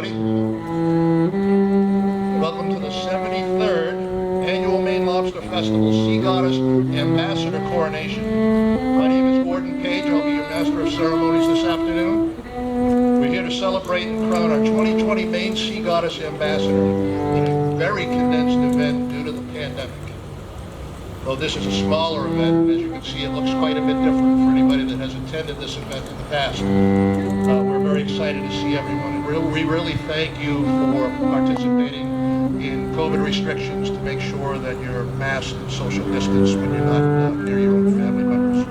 everybody. Welcome to the 73rd Annual Maine Lobster Festival Sea Goddess Ambassador Coronation. My name is Gordon Page. I'll be your Master of Ceremonies this afternoon. We're here to celebrate and crown our 2020 Maine Sea Goddess Ambassador in a very condensed event due to the pandemic. Though this is a smaller event, as you can see, it looks quite a bit different for anybody that has attended this event in the past. We're very excited to see everyone. We really thank you for participating in COVID restrictions to make sure that you're masked and social distance when you're not near your own family members.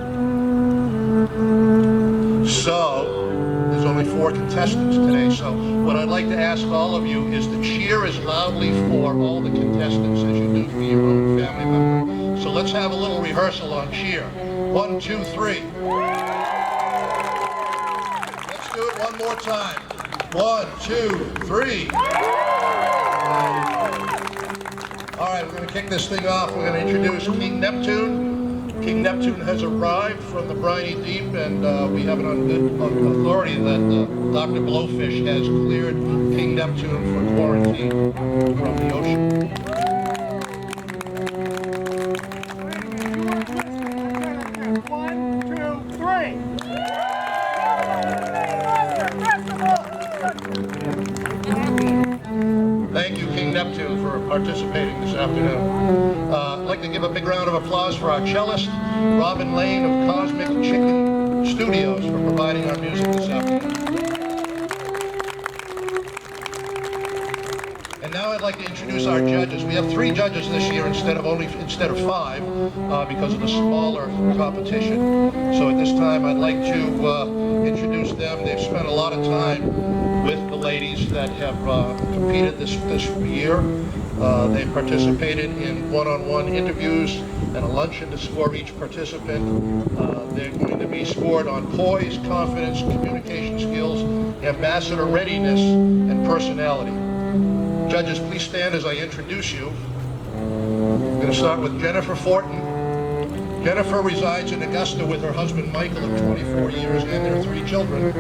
So, there's only 4 contestants today, so what I'd like to ask all of you is to cheer as loudly for all the contestants as you do for your own family member. So let's have a little rehearsal on cheer. 1, 2, 3. Let's do it one more time. 1, 2, 3. All right, we're going to kick this thing off. We're going to introduce King Neptune. King Neptune has arrived from the briny deep, and we have it on good authority that Dr. Blowfish has cleared King Neptune for quarantine from the ocean. Thank you, King Neptune, for participating this afternoon. I'd like to give a big round of applause for our cellist, Robin Lane of Cosmic Chicken Studios, for providing our music this afternoon. And now I'd like to introduce our judges. We have 3 judges this year instead of 5 because of the smaller competition. So at this time, I'd like to introduce them. They've spent a lot of time with the ladies that have competed this year. They participated in one-on-one interviews and a luncheon to score each participant. They're going to be scored on poise, confidence, communication skills, ambassador readiness, and personality. Judges, please stand as I introduce you. I'm going to start with Jennifer Fortin. Jennifer resides in Augusta with her husband Michael of 24 years and their 3 children.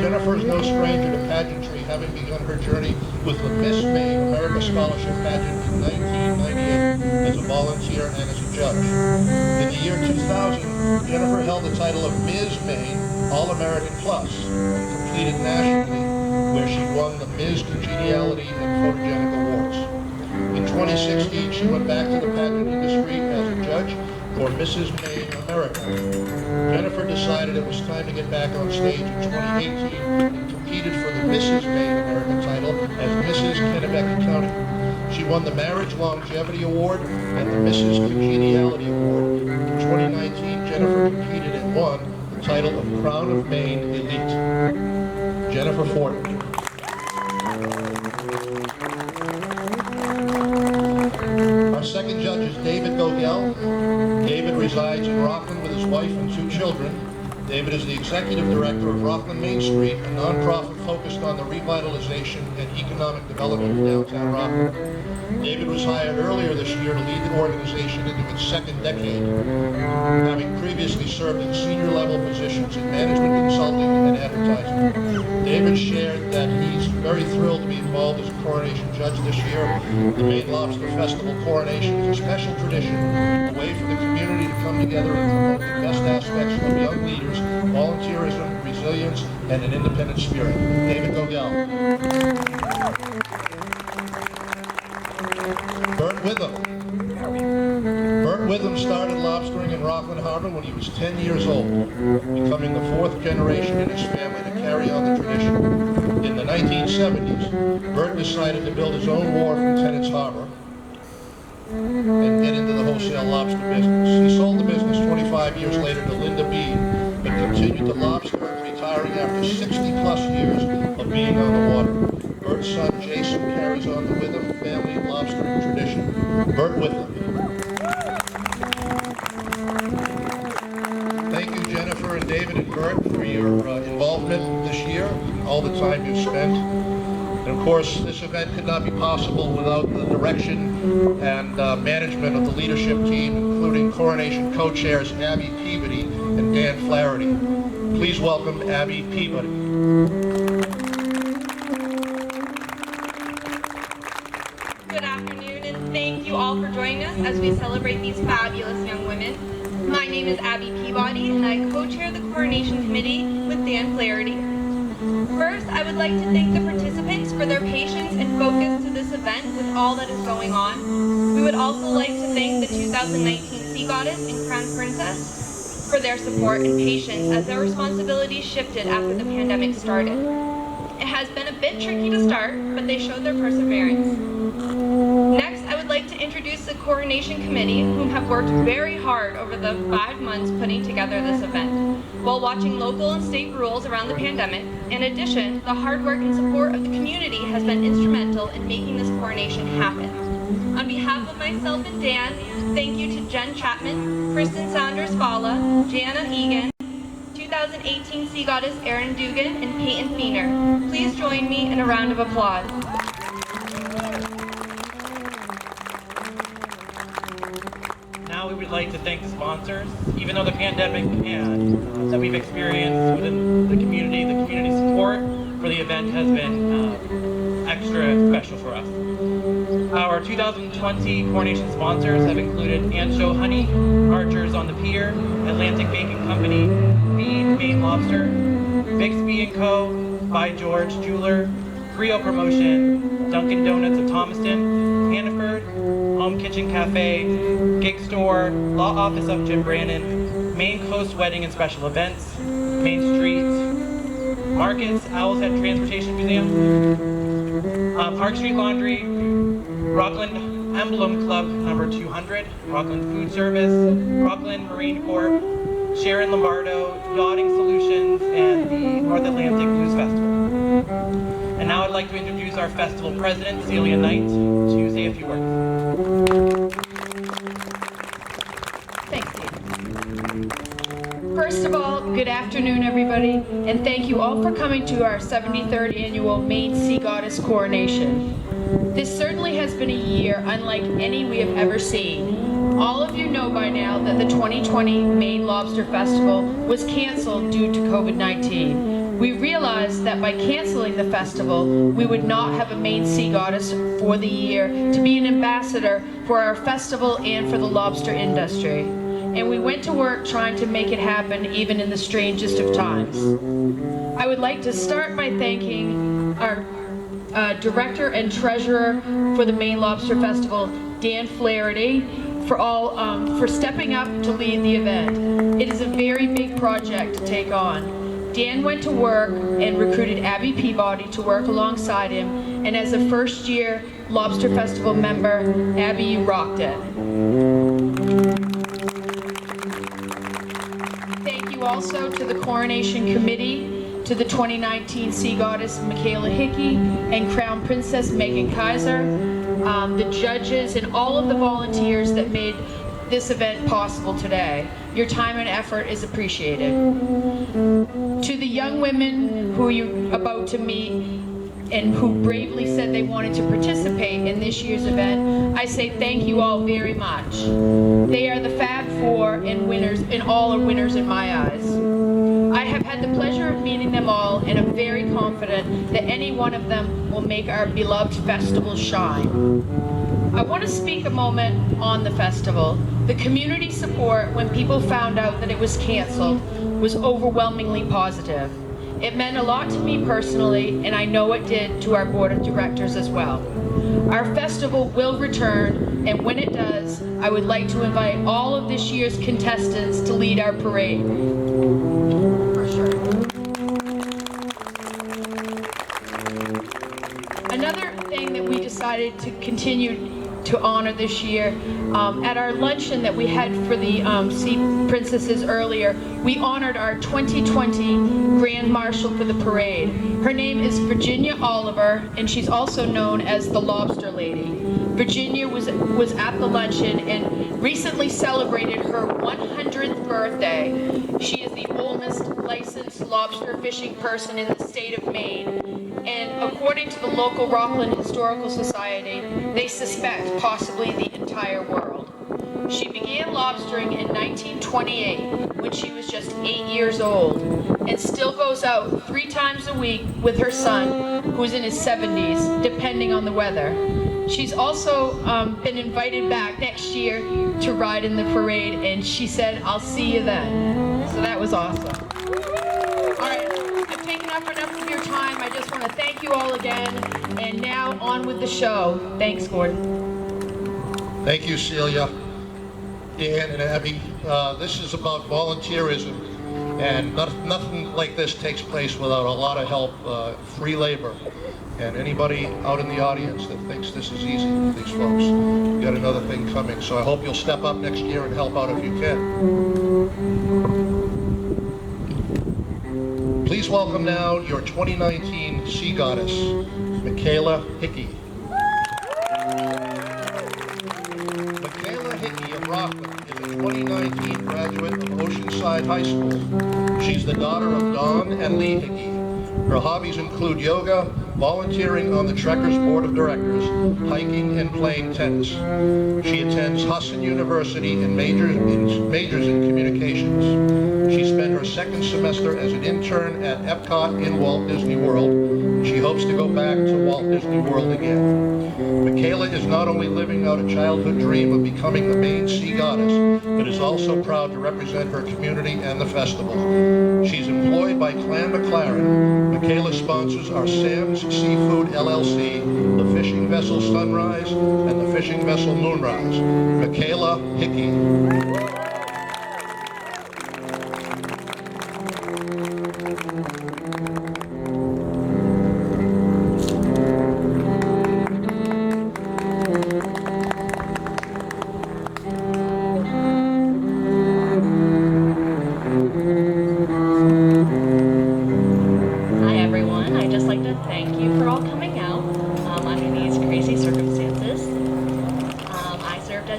Jennifer is no stranger to pageantry, having begun her journey with the Miss Maine America Scholarship Pageant in 1998 as a volunteer and as a judge. In the year 2000, Jennifer held the title of Ms. Maine All-American Plus and competed nationally, where she won the Ms. Congeniality and Photogenic Awards. In 2016, she went back to the pageant industry as a judge for Mrs. Maine America. Jennifer decided it was time to get back on stage in 2018 and competed for the Mrs. Maine America title as Mrs. Kennebec County. She won the Marriage Longevity Award and the Mrs. Congeniality Award. In 2019, Jennifer competed and won the title of Crown of Maine Elite. Jennifer Fortin. Our second judge is David Gogel. David resides in Rockland with his wife and 2 children. David is the executive director of Rockland Main Street, a nonprofit focused on the revitalization and economic development of downtown Rockland. David was hired earlier this year to lead the organization into its 2nd decade, having previously served in senior level positions in management consulting and advertising. David shared that he's very thrilled to be involved as a coronation judge this year. The Maine Lobster Festival Coronation is a special tradition, a way for the community to come together and promote the best aspects of young leaders, volunteerism, resilience, and an independent spirit. David Gogel. Bert Witham. Bert Witham started lobstering in Rockland Harbor when he was 10 years old, becoming the 4th generation in his family to carry on the tradition. In the 1970s, Bert decided to build his own wharf in Tennant's Harbor and get into the wholesale lobster business. He sold the business 25 years later to Linda Bean, but continued to lobster, retiring after 60-plus years of being on the water. Bert's son Jason carries on the Witham family lobstering tradition. Bert Witham. Thank you, Jennifer and David and Bert, for your involvement this year, all the time you've spent. And of course, this event could not be possible without the direction and management of the leadership team, including Coronation co-chairs Abby Peabody and Dan Flaherty. Please welcome Abby Peabody. thank you all for joining us as we celebrate these fabulous young women. My name is Abby Peabody, and I co-chair the Coronation Committee with Dan Flaherty. First, I would like to thank the participants for their patience and focus to this event with all that is going on. We would also like to thank the 2019 Sea Goddess and Crown Princess for their support and patience as their responsibilities shifted after the pandemic started. It has been a bit tricky to start, but they showed their perseverance. Next, I would like to introduce the Coronation Committee, whom have worked very hard over the 5 months putting together this event, while watching local and state rules around the pandemic. In addition, the hard work and support of the community has been instrumental in making this coronation happen. On behalf of myself and Dan, thank you to Jen Chapman, Kristen Saunders-Falla, Jana Egan, 2018 Sea Goddess Erin Dugan, and Peyton Feener. Please join me in a round of applause. Now we would like to thank the sponsors. Even though the pandemic and that we've experienced within the community support for the event has been extra special for us. Our 2020 coronation sponsors have included Ancho Honey, Archers on the Pier, Atlantic Baking Company, Maine Lobster, Bixby & Co., By George Jeweler, Creo Promotion, Dunkin' Donuts of Thomaston, Hannaford, Home Kitchen Cafe, Gig Store, Law Office of Jim Brannon, Maine Coast Wedding and Special Events, Main Street Markets, Owl's Head Transportation Museum, Park Street Laundry, Rockland Emblem Club number 200, Rockland Food Service, Rockland Marine Corp, Sharon Lombardo, Yachting Solutions, and the North Atlantic Blues Festival. And now I'd like to introduce our festival president, Celia Knight, to say a few words. Thanks, Steve. First of all, good afternoon, everybody, and thank you all for coming to our 73rd annual Maine Sea Goddess Coronation. This certainly has been a year unlike any we have ever seen. All of you know by now that the 2020 Maine Lobster Festival was canceled due to COVID-19. We realized that by canceling the festival, we would not have a Maine Sea Goddess for the year to be an ambassador for our festival and for the lobster industry. And we went to work trying to make it happen even in the strangest of times. I would like to start by thanking our Director and Treasurer for the Maine Lobster Festival, Dan Flaherty, for stepping up to lead the event. It is a very big project to take on. Dan went to work and recruited Abby Peabody to work alongside him, and as a first-year Lobster Festival member, Abby, you rocked it. Thank you also to the Coronation Committee, to the 2019 Sea Goddess Michaela Hickey and Crown Princess Megan Kaiser, the judges, and all of the volunteers that made this event possible today. Your time and effort is appreciated. To the young women who you're about to meet and who bravely said they wanted to participate in this year's event, I say thank you all very much. They are the Fab Four and winners, and all are winners in my eyes. I have had the pleasure of meeting them all, and I'm very confident that any one of them will make our beloved festival shine. I want to speak a moment on the festival. The community support when people found out that it was canceled was overwhelmingly positive. It meant a lot to me personally, and I know it did to our board of directors as well. Our festival will return, and when it does, I would like to invite all of this year's contestants to lead our parade. For sure. Another thing that we decided to continue to honor this year, at our luncheon that we had for the Sea Princesses earlier, we honored our 2020 Grand Marshal for the parade. Her name is Virginia Oliver, and she's also known as the Lobster Lady. Virginia was at the luncheon and recently celebrated her 100th birthday. She is the oldest licensed lobster fishing person in the state of Maine, and according to the local Rockland Historical Society, they suspect possibly the entire world. She began lobstering in 1928 when she was just 8 years old, and still goes out 3 times a week with her son who's in his 70s, depending on the weather. She's also been invited back next year to ride in the parade, and she said, "I'll see you then." So that was awesome. All right, I've taken up enough of your time. I just want to thank you all again, and now on with the show. Thanks, Gordon. Thank you, Celia, Dan, and Abby. This is about volunteerism, and nothing like this takes place without a lot of help, free labor. And anybody out in the audience that thinks this is easy for these folks, we've got another thing coming. So I hope you'll step up next year and help out if you can. Please welcome now your 2019 Sea Goddess, Michaela Hickey. Michaela Hickey of Rockland is a 2019 graduate of Oceanside High School. She's the daughter of Don and Lee Hickey. Her hobbies include yoga, volunteering on the Trekkers Board of Directors, hiking, and playing tennis. She attends Husson University and majors in communications. She spent her second semester as an intern at Epcot in Walt Disney World. She hopes to go back to Walt Disney World again. Michaela is not only living out a childhood dream of becoming the Maine Sea Goddess, but is also proud to represent her community and the festival. She's employed by Clan McLaren. Michaela sponsors our Sam's Seafood LLC, the Fishing Vessel Sunrise, and the Fishing Vessel Moonrise. Michaela Hickey.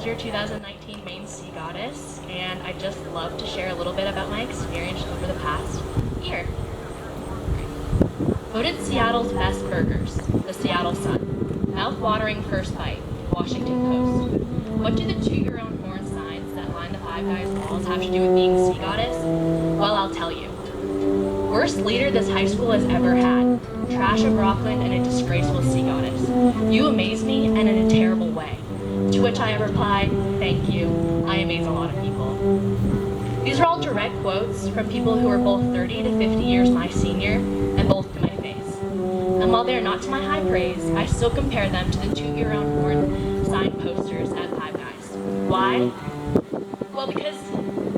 as your 2019 Maine Sea Goddess, and I'd just love to share a little bit about my experience over the past year. Voted Seattle's best burgers, the Seattle Sun. Mouth-watering first bite, Washington Post. What do the toot-your-own-horn signs that line the Five Guys walls have to do with being Sea Goddess? Well, I'll tell you. Worst leader this high school has ever had. Trash of Rockland and a disgraceful Sea Goddess. You amaze me, and in a terrible way. To which I replied, thank you. I amaze a lot of people. These are all direct quotes from people who are both 30 to 50 years my senior, and both to my face. And while they are not to my high praise, I still compare them to the toot-your-own-horn sign posters at Five Guys. Why? Well, because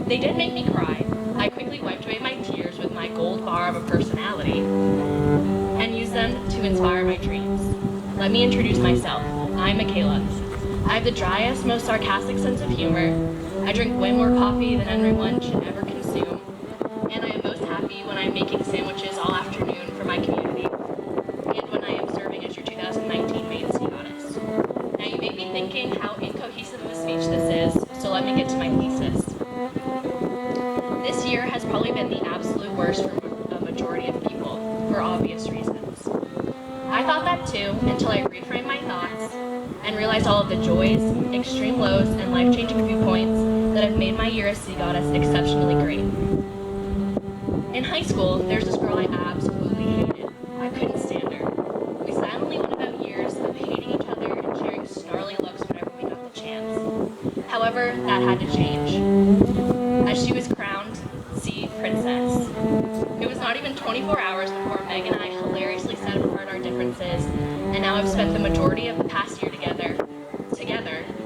they did make me cry. I quickly wiped away my tears with my gold bar of a personality and used them to inspire my dreams. Let me introduce myself. I'm Michaela. I have the driest, most sarcastic sense of humor. I drink way more coffee than anyone should ever consume. And I am most happy when I'm making sandwiches all afternoon for my community. And when I am serving as your 2019 Maine Sea Goddess. Now you may be thinking how incohesive of a speech this is, so let me get to my thesis. This year has probably been the absolute worst for a majority of people, for obvious reasons. I thought that too, until I reframed my thoughts and realized all of the joys, extreme lows, and life-changing viewpoints that have made my year as Sea Goddess exceptionally great. In high school, there's this girl I absolutely hated. I couldn't stand her. We silently went about years of hating each other and sharing snarly looks whenever we got the chance. However, that had to change, as she was crowned Sea Princess. It was not even 24 hours before Meg and I hilariously set apart our differences, and now I've spent the majority of the past year together,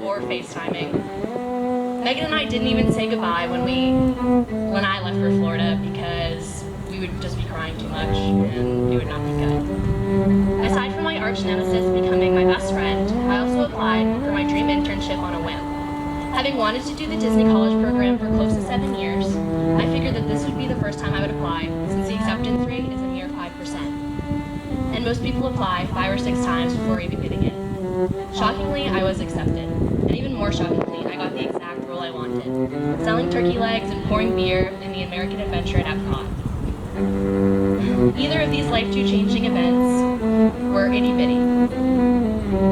or FaceTiming. Megan and I didn't even say goodbye when I left for Florida because we would just be crying too much and it would not be good. Aside from my arch nemesis becoming my best friend, I also applied for my dream internship on a whim. Having wanted to do the Disney College program for close to 7 years, I figured that this would be the first time I would apply, since the acceptance rate is a mere 5%. And most people apply 5 or 6 times before even getting in. Shockingly, I was accepted. And even more shockingly, I got the exact role I wanted, selling turkey legs and pouring beer in the American Adventure at Epcot. Either of these life-changing events were itty-bitty,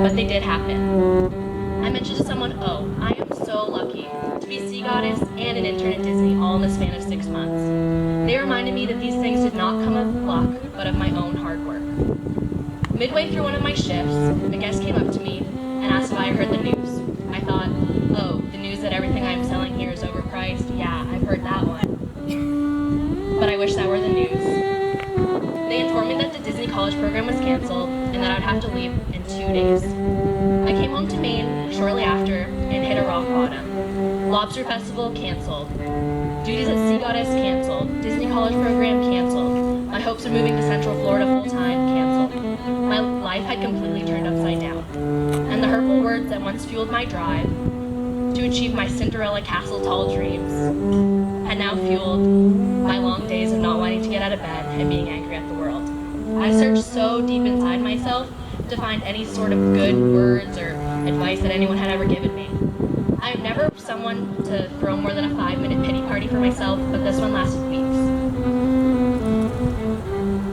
but they did happen. I mentioned to someone, oh, I am so lucky to be Sea Goddess and an intern at Disney all in the span of 6 months. They reminded me that these things did not come of luck, but of my own hard work. Midway through one of my shifts, a guest came up to me and asked if I heard the news. I thought, oh, the news that everything I'm selling here is overpriced? Yeah, I've heard that one. But I wish that were the news. They informed me that the Disney College program was canceled and that I would have to leave in 2 days. I came home to Maine shortly after and hit a rock bottom. Lobster Festival canceled. Duties at Sea Goddess canceled. Disney College program canceled. My hopes of moving to Central Florida full-time canceled. My life had completely turned upside down. And the hurtful words that once fueled my drive to achieve my Cinderella castle tall dreams had now fueled my long days of not wanting to get out of bed and being angry at the world. I searched so deep inside myself to find any sort of good words or advice that anyone had ever given me. I am never someone to throw more than a 5-minute pity party for myself, but this one lasted weeks.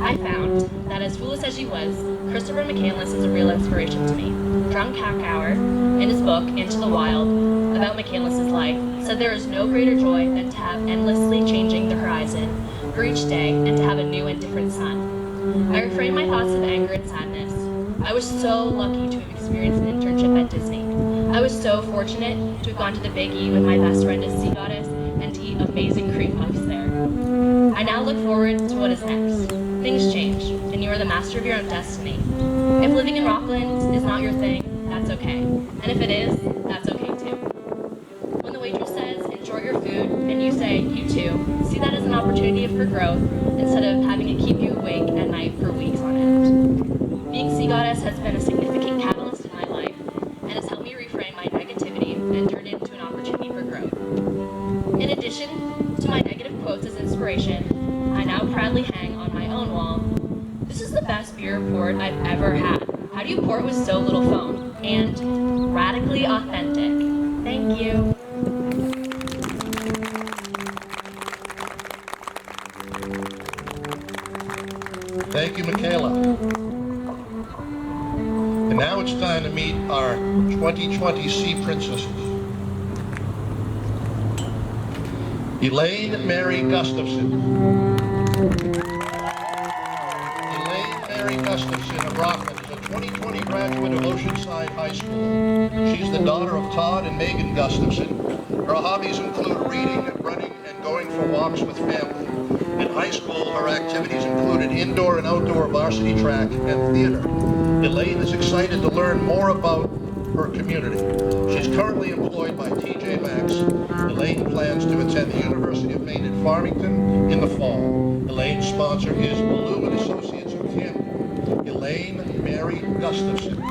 I found that as foolish as she was, Christopher McCandless is a real inspiration to me. Drunk Hackhour, in his book, Into the Wild, about McCandless's life, said there is no greater joy than to have endlessly changing the horizon for each day and to have a new and different sun. I refrained my thoughts of anger and sadness. I was so lucky to have experienced an internship at Disney. I was so fortunate to have gone to the Big E with my best friend as Sea Goddess and to eat amazing cream puffs there. I now look forward to what is next. Things change, and you are the master of your own destiny. If living in Rockland is not your thing, that's okay. And if it is, that's okay too. When the waitress says, enjoy your food, and you say, you too, see that as an opportunity for growth instead of having to keep you awake at night for weeks on end. Being Sea Goddess has been a significant catalyst in my life and has helped me reframe my negativity and turn it into an opportunity for growth. In addition to my negative quotes as inspiration, I now proudly hang on my own wall. This is the best beer port I've ever had. How do you port with so little foam? And radically authentic. Thank you. Thank you, Michaela. And now it's time to meet our 2020 Sea Princesses. Elayne Mary Gustafson. Elayne Mary Gustafson of Rockland is a 2020 graduate of Oceanside High School. She's the daughter of Todd and Megan Gustafson. Her hobbies include reading, running, and going for walks with family. In high school, her activities included indoor and outdoor varsity track and theater. Elayne is excited to learn more about her community. She's currently employed by TJ Maxx. Elayne plans to attend the University of Maine at Farmington in the fall. Elayne's sponsor is Balloon Associates of Camden. Elayne Mary Gustafson.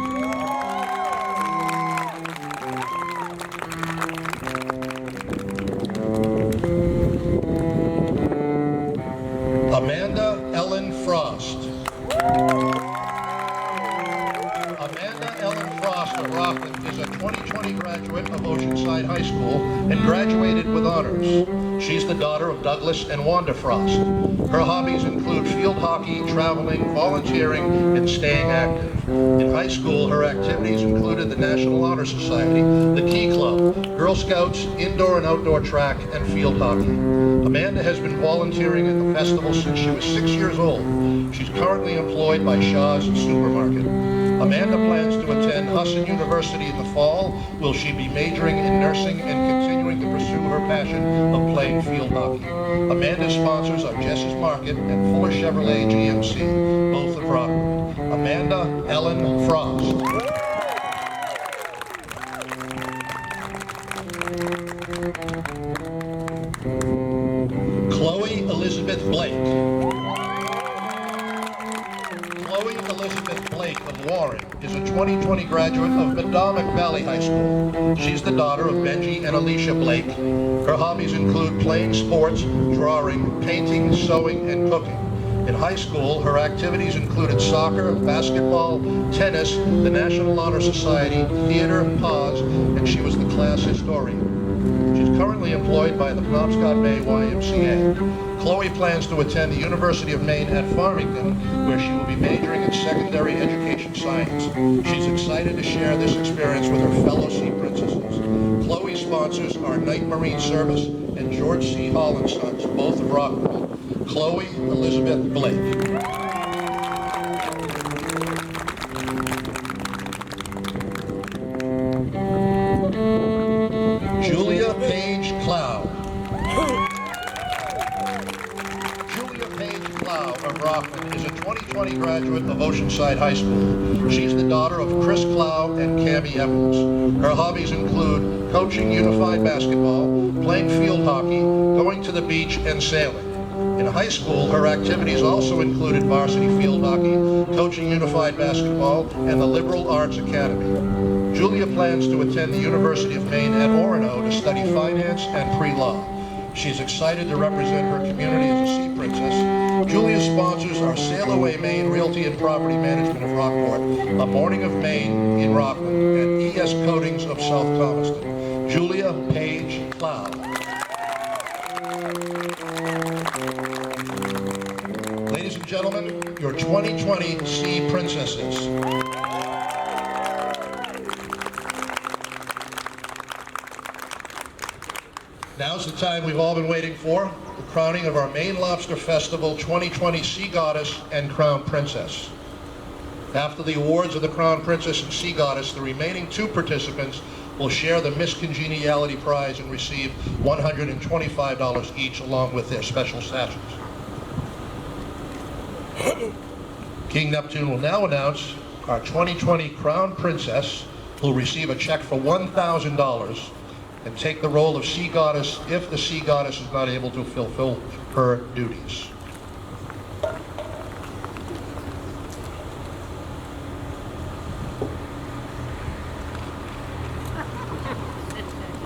Amanda Ellen Frost. Amanda Ellen Frost of Rockland is a 2020 graduate of Oceanside High School and graduated with honors. She's the daughter of Douglas and Wanda Frost. Her hobbies include field hockey, traveling, volunteering, and staying active. In high school, her activities included the National Honor Society, the Key Club, Girl Scouts, indoor and outdoor track, and field hockey. Amanda has been volunteering at the festival since she was 6 years old. She's currently employed by Shaw's Supermarket. Amanda plans to attend Husson University in the fall, where she'll be majoring in nursing and continuing to pursue her passion of playing field hockey. Amanda's sponsors are Jess's Market and Fuller Chevrolet GMC, both of Rockland. Amanda Ellen Frost. Chloe Elizabeth Blake. Chloe Elizabeth Blake of Warren is a 2020 graduate of Madomic Valley High School. She's the daughter of Benji and Alicia Blake. Her hobbies include playing sports, drawing, painting, sewing, and cooking. In high school, her activities included soccer, basketball, tennis, the National Honor Society, theater, PAWS, and she was the class historian. She's currently employed by the Penobscot Bay YMCA. Chloe plans to attend the University of Maine at Farmington, where she will be majoring in secondary education science. She's excited to share this experience with her fellow Sea Princesses. Chloe's sponsors are Knight Marine Service and George C. Hall and Sons, both of Rockland. Chloe Elizabeth Blake. recently graduate of Oceanside High School. She's the daughter of Chris Clough and Cammie Evans. Her hobbies include coaching unified basketball, playing field hockey, going to the beach, and sailing. In high school, her activities also included varsity field hockey, coaching unified basketball, and the Liberal Arts Academy. Julia plans to attend the University of Maine at Orono to study finance and pre-law. She's excited to represent her community as a Sea Princess. Julia's sponsors are Sail Away Maine Realty and Property Management of Rockport, A Morning of Maine in Rockland, and ES Coatings of South Thomaston. Julia Page Clough. Ladies and gentlemen, your 2020 Sea Princesses. Now's the time we've all been waiting for, the crowning of our Maine Lobster Festival 2020 Sea Goddess and Crown Princess. After the awards of the Crown Princess and Sea Goddess, the remaining two participants will share the Miss Congeniality Prize and receive $125 each along with their special sachets. King Neptune will now announce our 2020 Crown Princess, who will receive a check for $1,000 and take the role of Sea Goddess if the Sea Goddess is not able to fulfill her duties.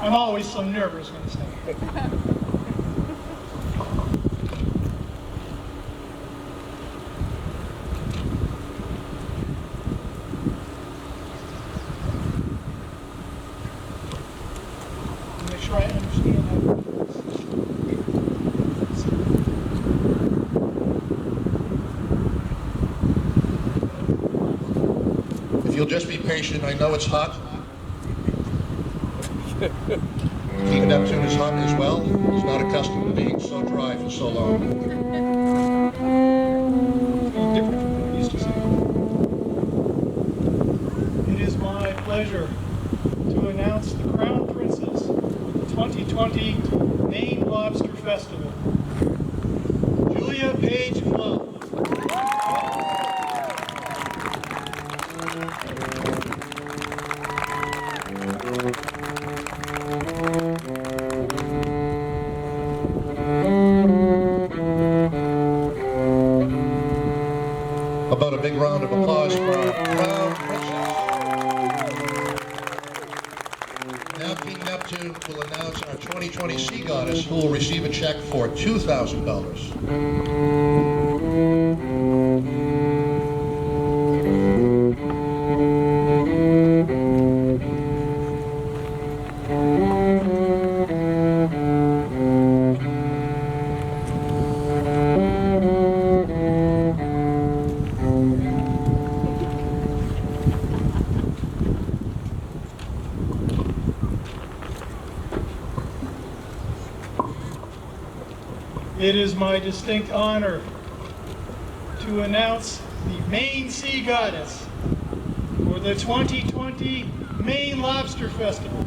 I'm always so nervous when it's done. Make sure I understand that. If you'll just be patient, I know it's hot. King Neptune is hot as well. He's not accustomed to being so dry for so long. Different from what I used to say. It is my pleasure to announce the Crown Princess of the 2020 Maine Lobster Festival, Julia Page Clough. About a big round of applause for our Crown Princess. Now King Neptune will announce our 2020 Sea Goddess, who will receive a check for $2,000. It is my distinct honor to announce the Maine Sea Goddess for the 2020 Maine Lobster Festival.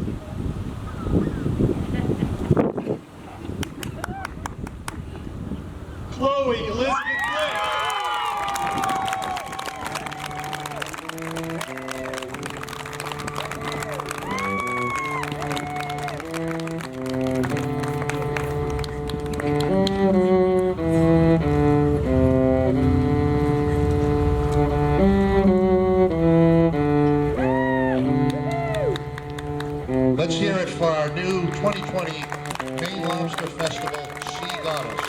Chloe Elizabeth Blake. Let's hear it for our new 2020 Maine Lobster Festival Sea Goddess.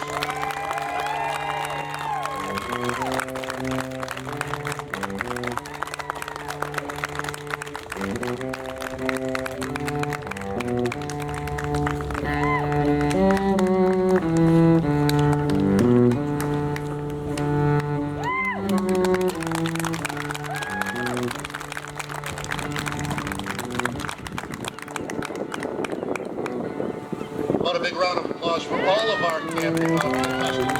What a big round of applause for all of our camping contestants.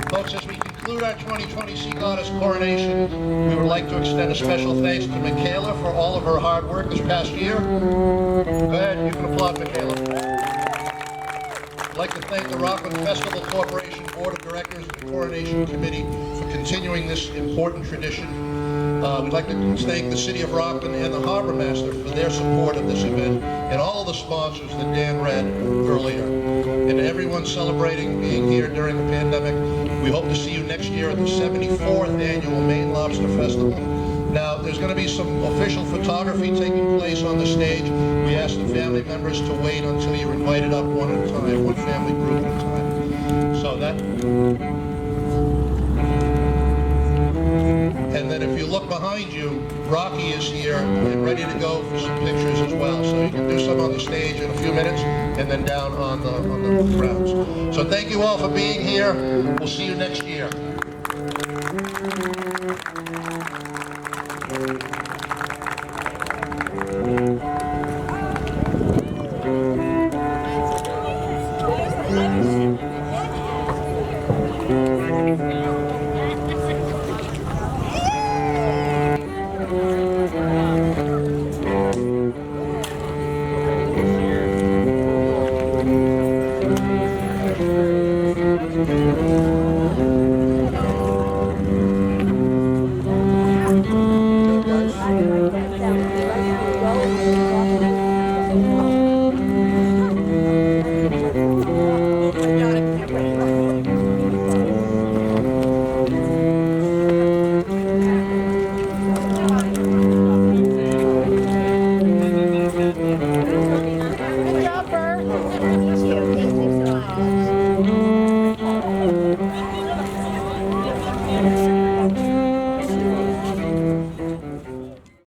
Folks, as we conclude our 2020 Sea Goddess Coronation, we would like to extend a special thanks to Michaela for all of her hard work this past year. Go ahead, you can applaud Michaela. like to thank the Rockland Festival Corporation Board of Directors and the Coronation Committee for continuing this important tradition. We'd like to thank the City of Rockland and the Harbor Master for their support of this event, and all of the sponsors that Dan read earlier. And everyone celebrating being here during the pandemic, we hope to see you next year at the 74th Annual Maine Lobster Festival. Now, there's going to be some official photography taking place on the stage. We ask the family members to wait until you're invited up one at a time, one family group at a time. So that... And then if you look behind you, Rocky is here and ready to go for some pictures as well. So you can do some on the stage in a few minutes and then down on the grounds. So thank you all for being here. We'll see you next year.